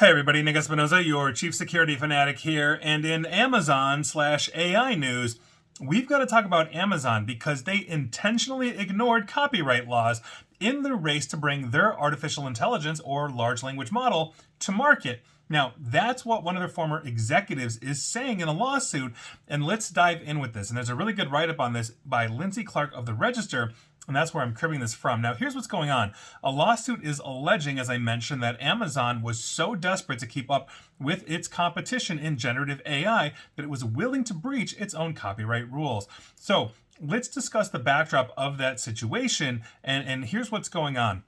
Hey everybody, Nick Espinoza, your chief security fanatic here, and in Amazon/AI news, we've got to talk about Amazon because they intentionally ignored copyright laws in the race to bring their artificial intelligence or large language model to market. Now, that's what one of their former executives is saying in a lawsuit, and let's dive in with this. And there's a really good write-up on this by Lindsay Clark of The Register, and that's where I'm cribbing this from. Now, here's what's going on. A lawsuit is alleging, as I mentioned, that Amazon was so desperate to keep up with its competition in generative AI that it was willing to breach its own copyright rules. So let's discuss the backdrop of that situation, and here's what's going on.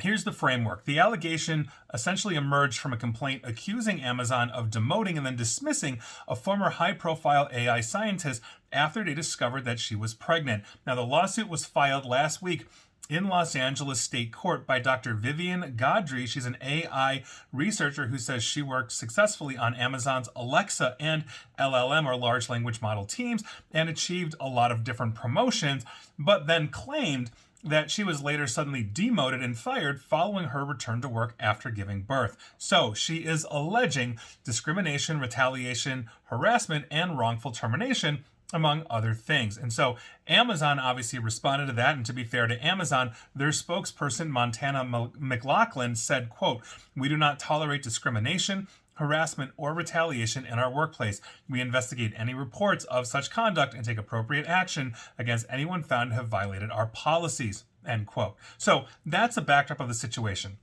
Here's the framework. The allegation essentially emerged from a complaint accusing Amazon of demoting and then dismissing a former high-profile AI scientist after they discovered that she was pregnant. Now, the lawsuit was filed last week in Los Angeles State Court by Dr. Vivian Godry. She's an AI researcher who says she worked successfully on Amazon's Alexa and LLM, or large language model, teams and achieved a lot of different promotions, but then claimed that she was later suddenly demoted and fired following her return to work after giving birth. So she is alleging discrimination, retaliation, harassment, and wrongful termination, among other things. And so Amazon obviously responded to that. And to be fair to Amazon, their spokesperson, Montana McLaughlin, said, quote, "We do not tolerate discrimination, harassment, or retaliation in our workplace. We investigate any reports of such conduct and take appropriate action against anyone found to have violated our policies," end quote. So that's the backdrop of the situation.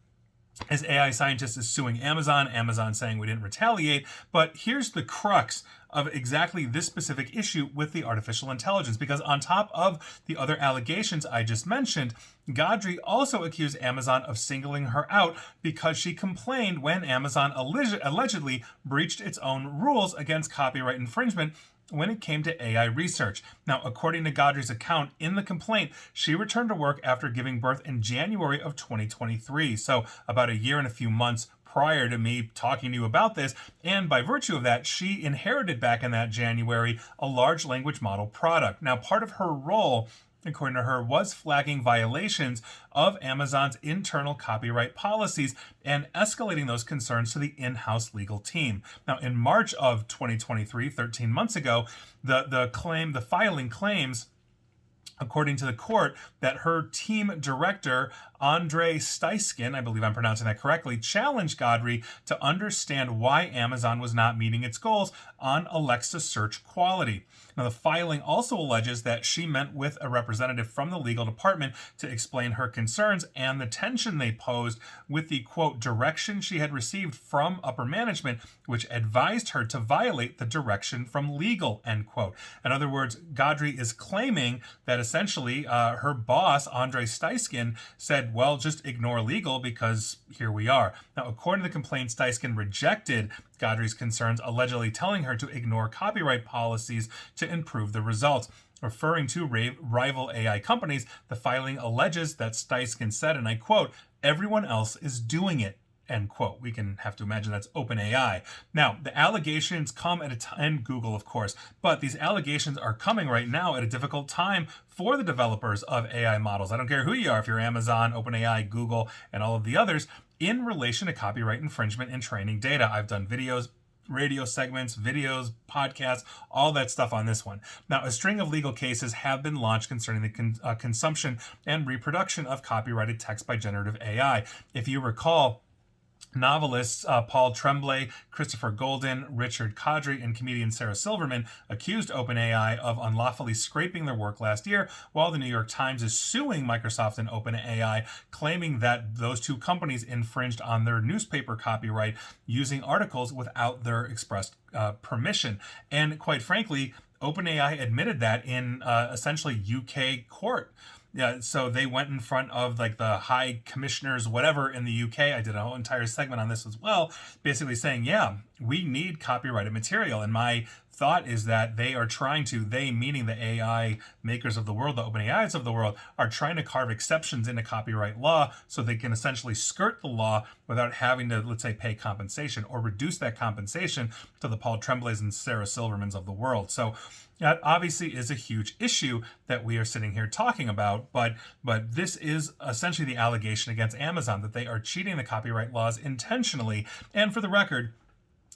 As AI scientist is suing Amazon saying we didn't retaliate, but here's the crux of exactly this specific issue with the artificial intelligence, because on top of the other allegations I just mentioned, Godry also accused Amazon of singling her out because she complained when Amazon allegedly breached its own rules against copyright infringement when it came to AI research. Now, according to Godry's account in the complaint, she returned to work after giving birth in January of 2023, so about a year and a few months prior to me talking to you about this, and by virtue of that, she inherited back in that January a large language model product. Now, part of her role, according to her, was flagging violations of Amazon's internal copyright policies and escalating those concerns to the in-house legal team. Now, in March of 2023, 13 months ago, the filing claims, according to the court, that her team director, Andre Steichen, I believe I'm pronouncing that correctly, challenged Godry to understand why Amazon was not meeting its goals on Alexa search quality. Now, the filing also alleges that she met with a representative from the legal department to explain her concerns and the tension they posed with the, quote, direction she had received from upper management, which advised her to violate the direction from legal, end quote. In other words, Godry is claiming that essentially her boss, Andre Steichen, said, well, just ignore legal because here we are. Now, according to the complaint, Steichen rejected Godry's concerns, allegedly telling her to ignore copyright policies to improve the results. Referring to rival AI companies, the filing alleges that Steichen said, and I quote, "Everyone else is doing it," end quote. We can have to imagine that's OpenAI. Now, the allegations come at a time, and Google, of course, but these allegations are coming right now at a difficult time for the developers of AI models. I don't care who you are, if you're Amazon, OpenAI, Google, and all of the others, in relation to copyright infringement and training data. I've done videos, radio segments, videos, podcasts, all that stuff on this one. Now, a string of legal cases have been launched concerning the consumption and reproduction of copyrighted text by generative AI. If you recall, novelists Paul Tremblay, Christopher Golden, Richard Kadri, and comedian Sarah Silverman accused OpenAI of unlawfully scraping their work last year, while the New York Times is suing Microsoft and OpenAI, claiming that those two companies infringed on their newspaper copyright using articles without their expressed permission. And quite frankly, OpenAI admitted that in essentially UK court. Yeah, so they went in front of like the high commissioners, whatever, in the UK. I did a whole entire segment on this as well, basically saying, yeah, we need copyrighted material. And my thought is that they are trying to, they meaning the AI makers of the world, the OpenAIs of the world, are trying to carve exceptions into copyright law so they can essentially skirt the law without having to, let's say, pay compensation or reduce that compensation to the Paul Tremblays and Sarah Silvermans of the world. So that obviously is a huge issue that we are sitting here talking about, but this is essentially the allegation against Amazon, that they are cheating the copyright laws intentionally. And for the record,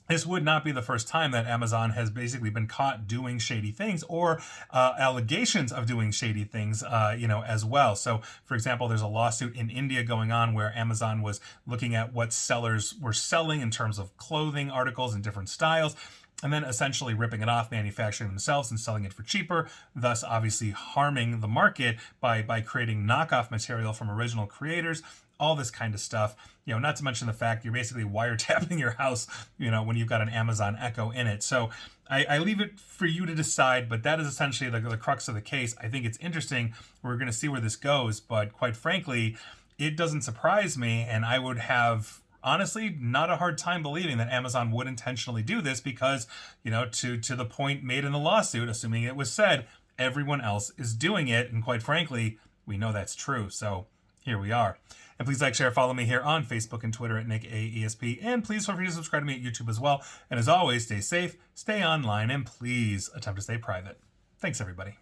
this would not be the first time that Amazon has basically been caught doing shady things or allegations of doing shady things, as well. So, for example, there's a lawsuit in India going on where Amazon was looking at what sellers were selling in terms of clothing articles in different styles, and then essentially ripping it off, manufacturing themselves and selling it for cheaper, thus obviously harming the market by creating knockoff material from original creators, all this kind of stuff. Not to mention the fact you're basically wiretapping your house, when you've got an Amazon Echo in it. So I leave it for you to decide, but that is essentially the crux of the case. I think it's interesting. We're going to see where this goes, but quite frankly, it doesn't surprise me, and I would have honestly not a hard time believing that Amazon would intentionally do this because, to the point made in the lawsuit, assuming it was said, everyone else is doing it, and quite frankly, we know that's true. So here we are. And please like, share, follow me here on Facebook and Twitter at NickAESP. And please feel free to subscribe to me at YouTube as well. And as always, stay safe, stay online, and please attempt to stay private. Thanks, everybody.